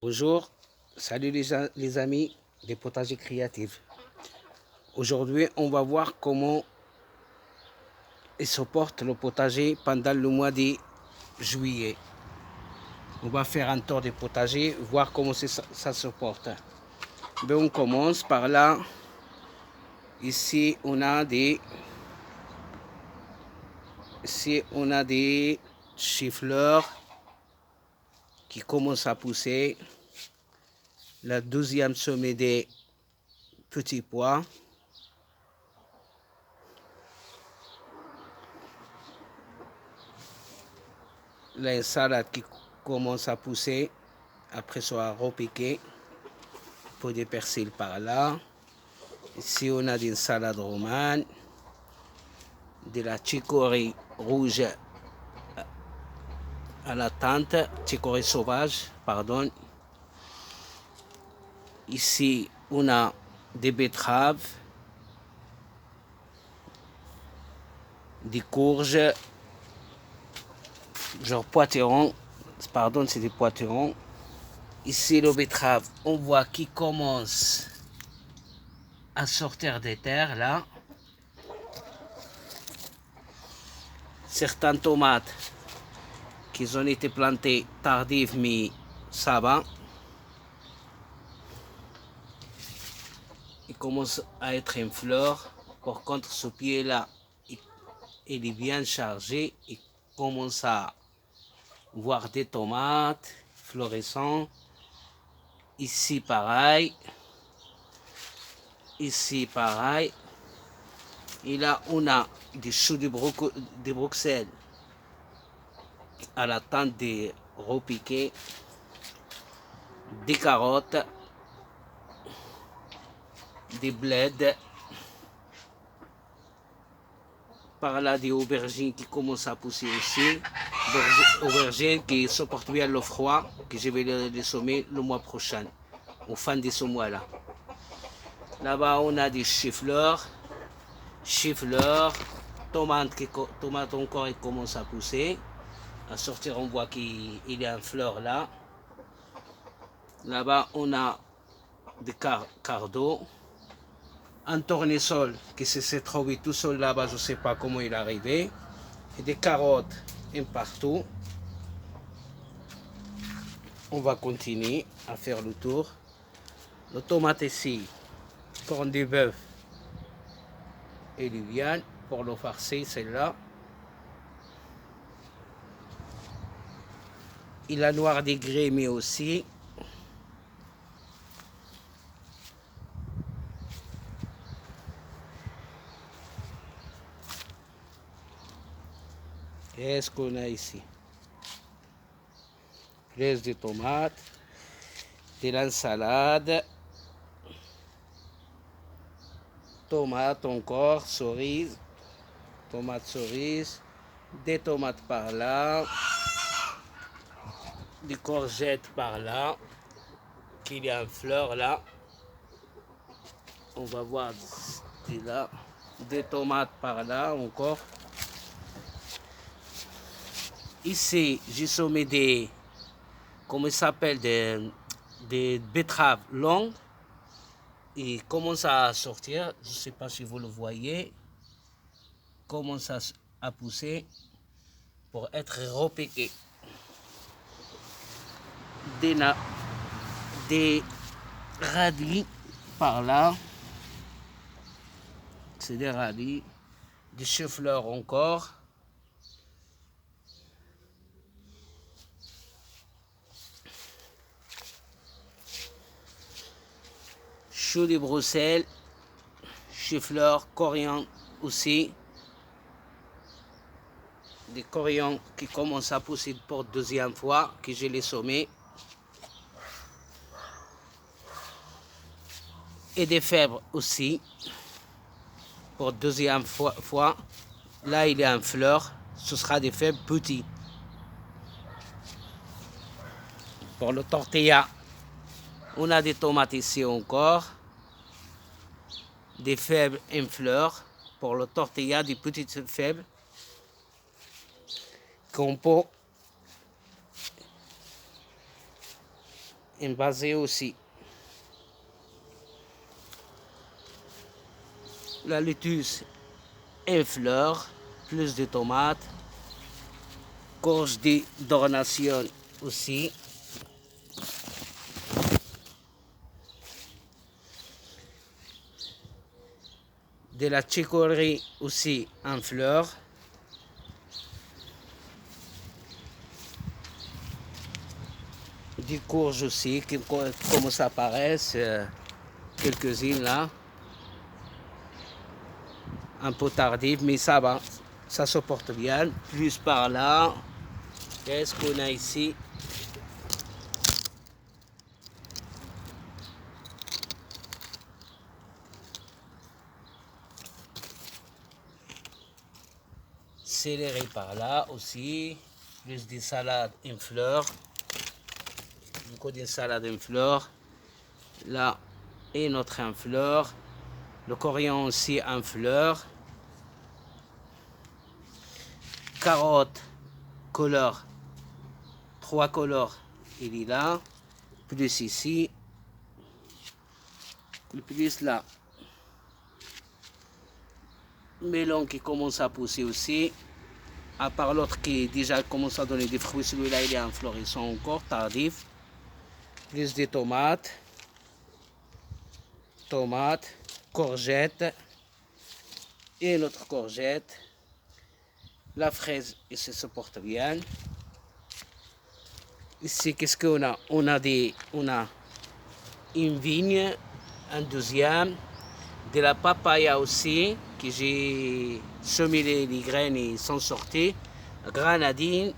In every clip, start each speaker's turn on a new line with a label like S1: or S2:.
S1: Bonjour, salut les amis des potagers créatifs. Aujourd'hui, on va voir comment il se porte le potager pendant le mois de juillet. On va faire un tour des potagers, voir comment ça se porte. Ben, on commence par là. Ici, on a des chou-fleurs qui commencent à pousser. La deuxième semée des petits pois. La salade qui commence à pousser après soit repiqué. Un peu de persil par là. Ici, on a une salade romane, de la chicorée rouge à la tente, chicorée sauvage, pardon. Ici, on a des betteraves, des courges, genre poitrons, pardon, c'est des poitrons. Ici, le betterave, on voit qu'il commence à sortir des terres, là. Certaines tomates qui ont été plantées tardives, mais ça va. Il commence à être une fleur. Par contre, ce pied-là, il est bien chargé. Il commence à voir des tomates fluorescentes. Ici, pareil. Ici, pareil. Et là, on a des choux de Bruxelles à la tente de repiquer. Des carottes. Des bleds. Par là, des aubergines qui commencent à pousser ici. Aubergines qui supportent bien le froid, que je vais les semer le mois prochain, au fin de ce mois-là. Là-bas, on a des chou-fleurs, tomates encore, ils commencent à pousser. À sortir, on voit qu'il y a une fleur là. Là-bas, on a des cardos. Un tournesol qui s'est trouvé tout seul là-bas, je ne sais pas comment il est arrivé. Et des carottes un partout. On va continuer à faire le tour. Le tomate ici, corne de bœuf et du viande pour le farcer, celle-là. Il a noir des grémés aussi. Qu'est-ce qu'on a ici? Glace de tomates, de l'ensalade, tomates encore, cerises, tomates cerises, des tomates par là, des courgettes par là, qu'il y a une fleur là. On va voir là, des tomates par là encore. Ici, j'ai semé des, comment il s'appelle, des betteraves longues. Il commence à sortir, je ne sais pas si vous le voyez, commence à pousser pour être repiqué. Des radis par là, c'est des radis, des chou-fleurs encore. Choux de Bruxelles, chou-fleurs, coriandre aussi. Des coriandres qui commencent à pousser pour deuxième fois, que je les sommé. Et des fèves aussi, pour deuxième fois. Là, il y a une fleur, ce sera des fèves petits. Pour le tortilla, on a des tomates ici encore. Des fèves en fleurs. Pour le tortilla, des petites fèves. Qu'on peut invasé aussi. La laitue en fleurs, plus de tomates, courge de dornation aussi. De la chicorée aussi en fleurs. Des courges aussi qui commencent à apparaître, quelques-unes là. Un peu tardive, mais ça va, ça se porte bien. Plus par là, qu'est-ce qu'on a ici? Céleri par là aussi, plus des salades en fleurs. Beaucoup de salades en fleurs. Là, une autre en fleurs. Le coriandre aussi en fleurs. Carottes, couleur, 3 couleurs, il est là. Plus ici. Plus là. Melon qui commence à pousser aussi. À part l'autre qui déjà commence à donner des fruits, celui-là il est en florissant encore, tardif. Plus de tomates. Tomates, courgettes. Et une autre courgette. La fraise, ici se porte bien. Ici, qu'est-ce qu'on a? On a une vigne, un deuxième, de la papaya aussi, que j'ai semé les graines et ils sont sortis. Grenadine,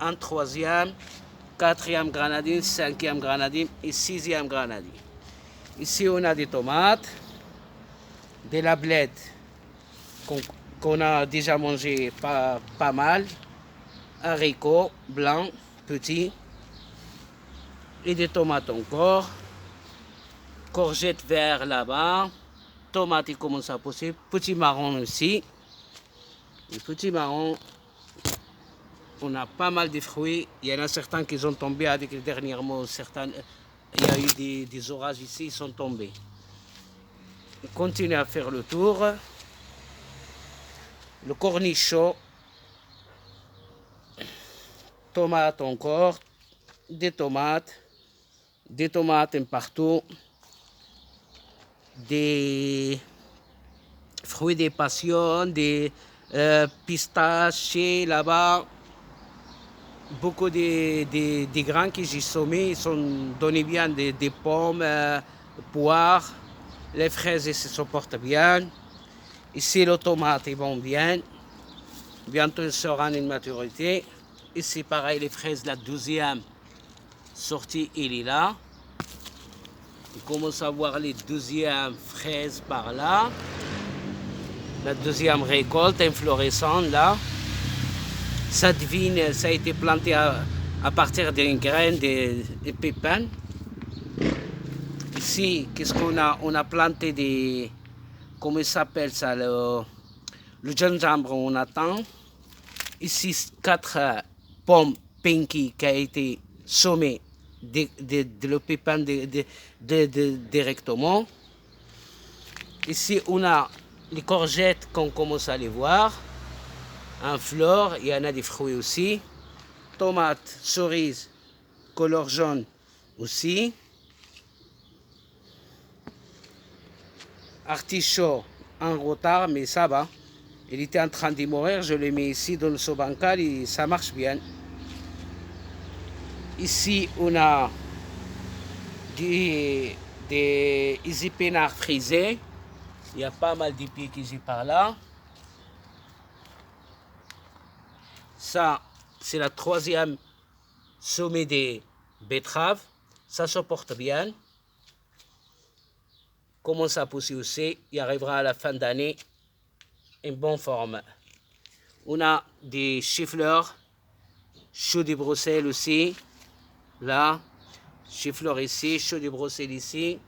S1: un troisième, quatrième grenadine, cinquième grenadine et sixième grenadine. Ici, on a des tomates, de la blette qu'on a déjà mangé pas mal, haricots blancs, petits, et des tomates encore, courgettes vertes là-bas, tomates qui commencent à pousser, petits marrons aussi. Les petits marrons, on a pas mal de fruits. Il y en a certains qui sont tombés avec les dernièrement, certains, il y a eu des orages ici, ils sont tombés. On continue à faire le tour. Le cornichon, tomates encore, des tomates un partout, des fruits des passions, des pistaches là-bas, beaucoup de grains que j'ai semés, ils sont donnés bien, des pommes, poires, les fraises ils se portent bien. Ici, les tomates ils vont bien. Bientôt, ils seront en maturité. Ici, pareil, les fraises, la deuxième sortie, il est là. On commence à voir les deuxièmes fraises par là. La deuxième récolte, inflorescente, là. Cette vigne, ça a été planté à partir d'une graine de pépins. Ici, qu'est-ce qu'on a? On a planté des... Comment ça s'appelle ça? Le gingembre, on attend. Ici, 4 pommes pinky qui a été semées de le pépin directement. Ici, on a les courgettes qu'on commence à les voir. En fleurs, il y en a des fruits aussi. Tomates, cerises, couleur jaune aussi. Artichaut en retard, mais ça va. Il était en train de mourir, je l'ai mis ici dans le bancal et ça marche bien. Ici, on a des épinards frisés. Il y a pas mal d'épis qui j'ai par là. Ça, c'est la troisième sommet des betteraves. Ça se porte bien. Commence à pousser aussi. Il arrivera à la fin d'année en bonne forme. On a des chou-fleurs, choux de Bruxelles aussi. Là, chou-fleurs ici, choux de Bruxelles ici.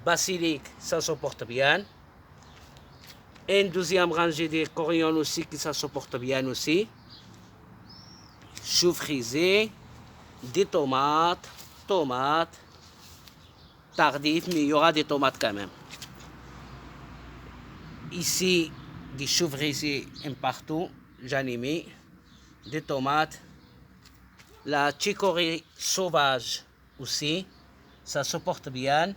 S1: Basilic, ça se porte bien. Et une deuxième rangée de coriandre aussi, qui ça se porte bien aussi. Chou frisé. des tomates, tardives, mais il y aura des tomates quand même. Ici, des choux frisés un partout, j'en ai mis, des tomates, la chicorée sauvage aussi, ça se porte bien.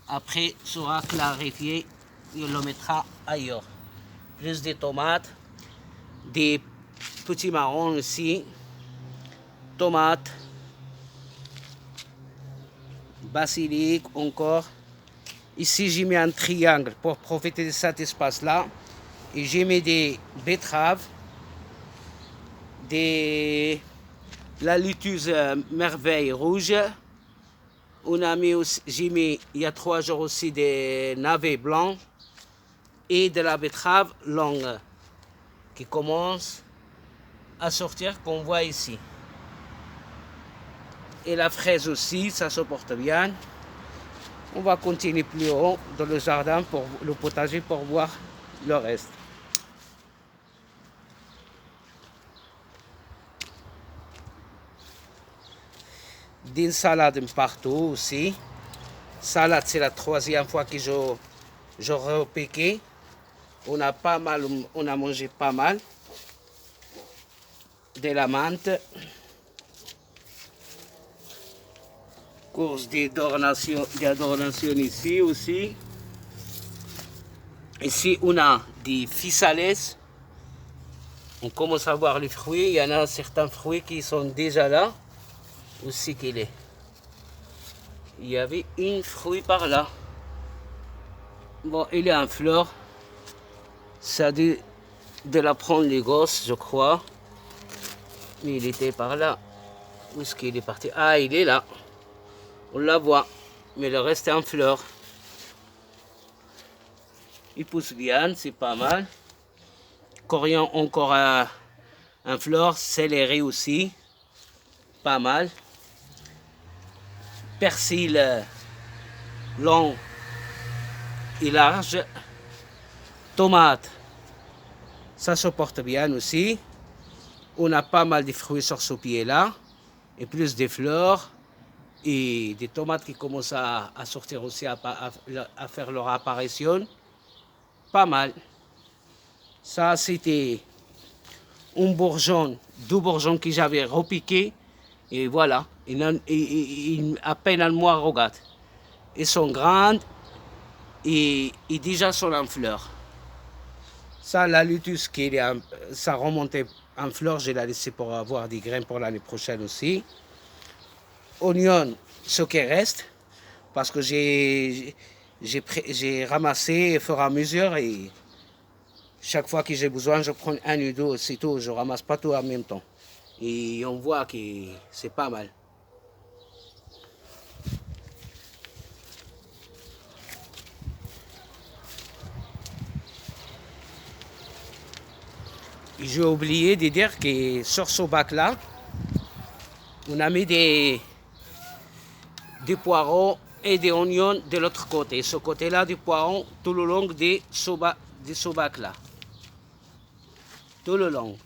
S1: Après, sera clarifié, il le mettra ailleurs. Plus de tomates, des petits marrons aussi, tomates, basilic encore. Ici, j'ai mis un triangle pour profiter de cet espace-là. Et j'ai mis des betteraves, la laitue merveille rouge. J'ai mis il y a 3 jours aussi des navets blancs et de la betterave longue qui commence à sortir, qu'on voit ici. Et la fraise aussi, ça se porte bien. On va continuer plus haut dans le jardin, pour le potager, pour voir le reste. Des salades partout aussi. Salade, c'est la 3e fois que je repiqué. On a mangé pas mal. De la menthe. Course d'adoration ici aussi. Ici, on a des ficales. On commence à voir les fruits. Il y en a certains fruits qui sont déjà là. Aussi qu'il est. Il y avait un fruit par là. Bon, il est en fleur. Ça a dû de la prendre les gosses, je crois. Mais il était par là. Où est-ce qu'il est parti? Ah, il est là. On la voit. Mais le reste est en fleur. Il pousse bien, c'est pas mal. Coriandre encore en fleur. Céleri aussi. Pas mal. Persil long et large. Tomate, ça se porte bien aussi. On a pas mal de fruits sur ce pied-là. Et plus de fleurs. Et des tomates qui commencent à sortir aussi, à faire leur apparition. Pas mal. Ça, c'était un bourgeon, 2 bourgeons que j'avais repiqués. Et voilà, à peine un mois, regarde. Ils sont grandes et déjà sont en fleurs. Ça, la laitue, ça remontait en fleurs, je l'ai laissé pour avoir des graines pour l'année prochaine aussi. Oignon, ce qui reste, parce que j'ai ramassé au fur et à mesure et chaque fois que j'ai besoin, je prends 1 ou 2, c'est tout, je ramasse pas tout en même temps. Et on voit que c'est pas mal. J'ai oublié de dire que sur ce bac-là, on a mis des poireaux et des oignons de l'autre côté. Ce côté-là, des poireaux tout le long de ce bac-là. Tout le long.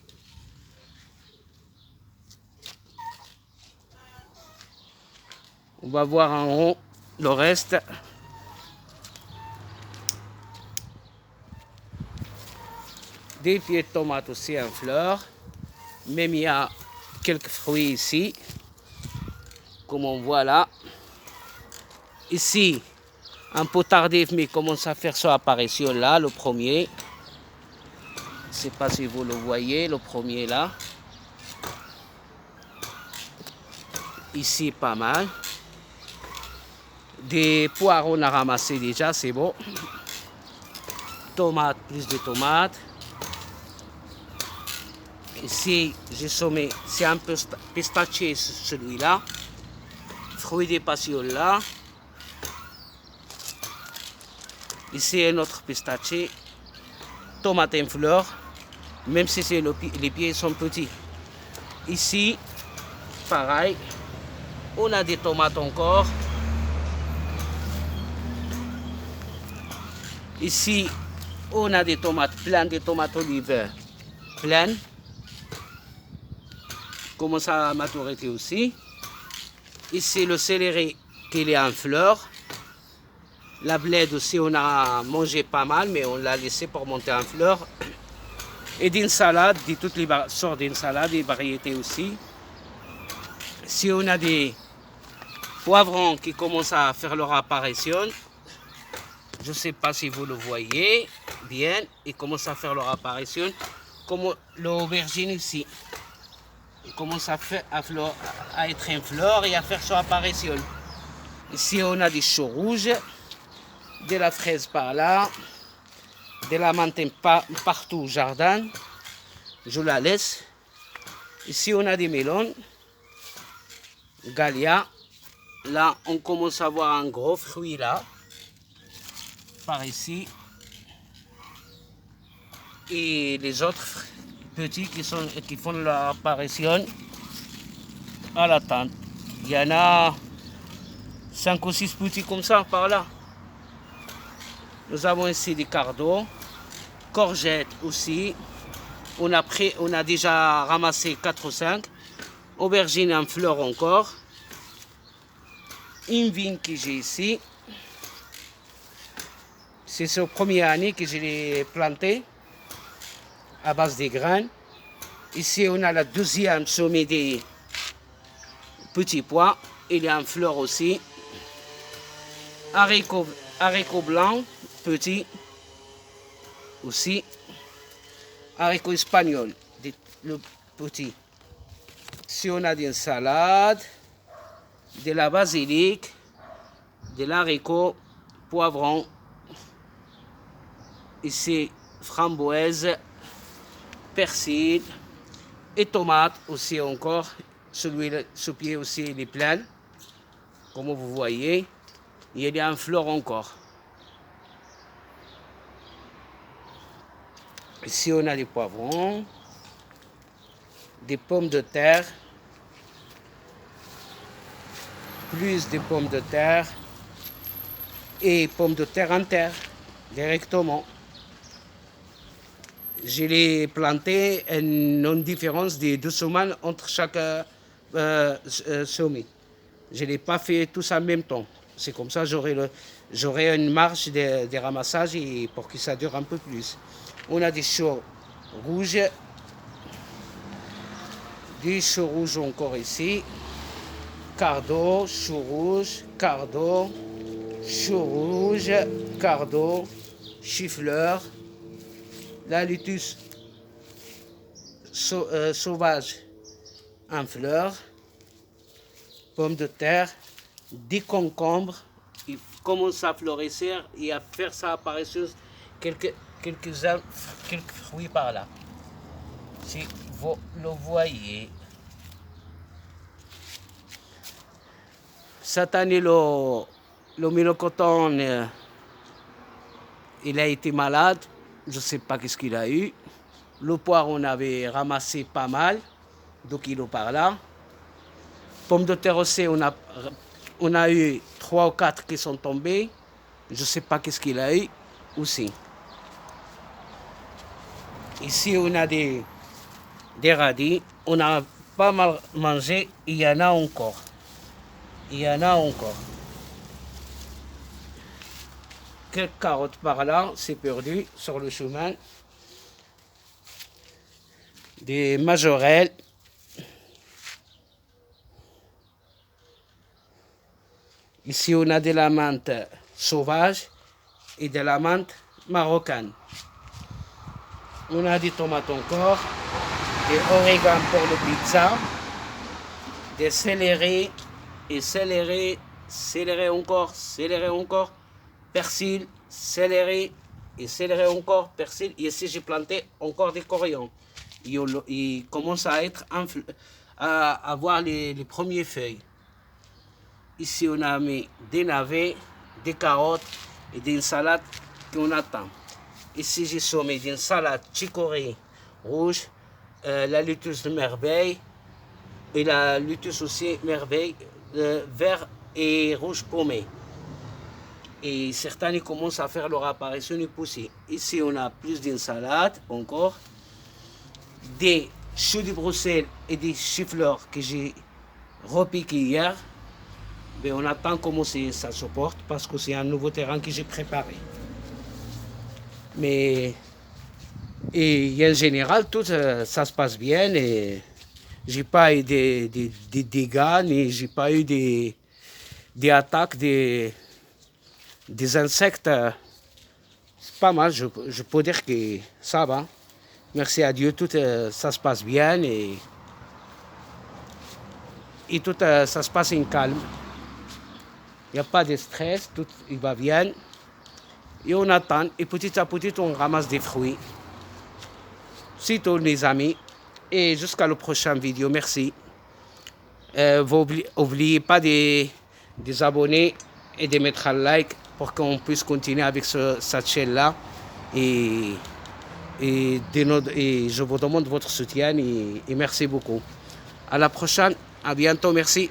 S1: On va voir en haut le reste. Des pieds de tomates aussi en fleurs. Même il y a quelques fruits ici. Comme on voit là. Ici, un peu tardif, mais il commence à faire son apparition là, le premier. Je ne sais pas si vous le voyez, le premier là. Ici, pas mal. Des poireaux, on a ramassé déjà, c'est bon. Tomates, plus de tomates. Ici, j'ai semé, c'est un peu pistachier celui-là. Fruits des passions là. Ici, un autre pistachier. Tomate en fleur. Même si les pieds sont petits. Ici, pareil. On a des tomates encore. Ici, on a des tomates, plein de tomates olives pleines. commence à maturité aussi. Ici, le céleri qui est en fleurs. La bled aussi, on a mangé pas mal, mais on l'a laissé pour monter en fleurs. Et d'une salade, de toutes les sortes d'une salade, des variétés aussi. Si on a des poivrons qui commencent à faire leur apparition, je ne sais pas si vous le voyez bien, ils commencent à faire leur apparition, comme l'aubergine ici. Ils commencent à être en fleur et à faire son apparition. Ici, on a des choux rouges, de la fraise par là, de la menthe partout au jardin. Je la laisse. Ici, on a des melons. Galia. Là, on commence à voir un gros fruit là. Par ici. Et les autres petits qui font leur apparition à la tente. Il y en a 5 ou 6 petits comme ça par là. Nous avons ici des cardots, courgettes aussi. On a déjà ramassé 4 ou 5. Aubergines en fleurs encore. Une vigne que j'ai ici. C'est ce premier année que je l'ai planté à base des graines. Ici, on a la deuxième sommet des petits pois. Il est en fleurs aussi. Haricots blancs, petits aussi. Haricots espagnols, le petit. Si on a des salades, de la basilic, de l'haricot, poivron. Ici, framboise, persil et tomates aussi encore. Ce pied aussi, il est plein. Comme vous voyez, il y a en fleurs encore. Ici, on a des poivrons, des pommes de terre, plus de pommes de terre et pommes de terre en terre, directement. Je l'ai planté une différence de 2 semaines entre chaque sommet. Je ne l'ai pas fait tous en même temps. C'est comme ça j'aurai une marge de ramassage et pour que ça dure un peu plus. On a des choux rouges. Des choux rouges encore ici. Cardo, choux rouge, cardo, choux rouge, cardo, chou-fleur. La laitue sauvage en fleurs, pommes de terre, des concombres. Il commence à fleurir et à faire sa apparition quelques fruits par là. Si vous le voyez. Cette année, le mélocotone, il a été malade. Je ne sais pas qu'est-ce qu'il a eu. Le poire, on avait ramassé pas mal, 2 kilos par là. Pommes de terre aussi, on a eu 3 ou 4 qui sont tombés. Je ne sais pas qu'est-ce qu'il a eu aussi. Ici, on a des radis. On a pas mal mangé. Il y en a encore. Il y en a encore. Quelques carottes par là, c'est perdu sur le chemin. Des majorelles. Ici, on a de la menthe sauvage et de la menthe marocaine. On a des tomates encore, des origan pour le pizza, des céleri et céleri encore, persil, céleri et céleri encore, persil. Et ici, j'ai planté encore des coriandres. Il commence à avoir les premières feuilles. Ici, on a mis des navets, des carottes et des salades qu'on attend. Ici, j'ai semé d'une salade chicorée rouge, la laitue de merveille et la laitue aussi merveille vert et rouge paumé. Et certains commencent à faire leur apparition et pousser. Ici, on a plus d'une salade encore, des choux de Bruxelles et des chou-fleurs que j'ai repiqué hier. Mais on attend comment ça se porte parce que c'est un nouveau terrain que j'ai préparé. Mais et en général, tout ça se passe bien et j'ai pas eu des dégâts, ni j'ai pas eu des attaques des insectes. C'est pas mal, je peux dire que ça va. Merci à Dieu, tout ça se passe bien et tout ça se passe en calme. Il n'y a pas de stress, tout il va bien. Et on attend, et petit à petit, on ramasse des fruits. C'est tout, les amis. Et jusqu'à la prochaine vidéo. Merci. N'oubliez pas de abonner et de mettre un like pour qu'on puisse continuer avec cette chaîne-là. Et je vous demande votre soutien et merci beaucoup. À la prochaine. À bientôt. Merci.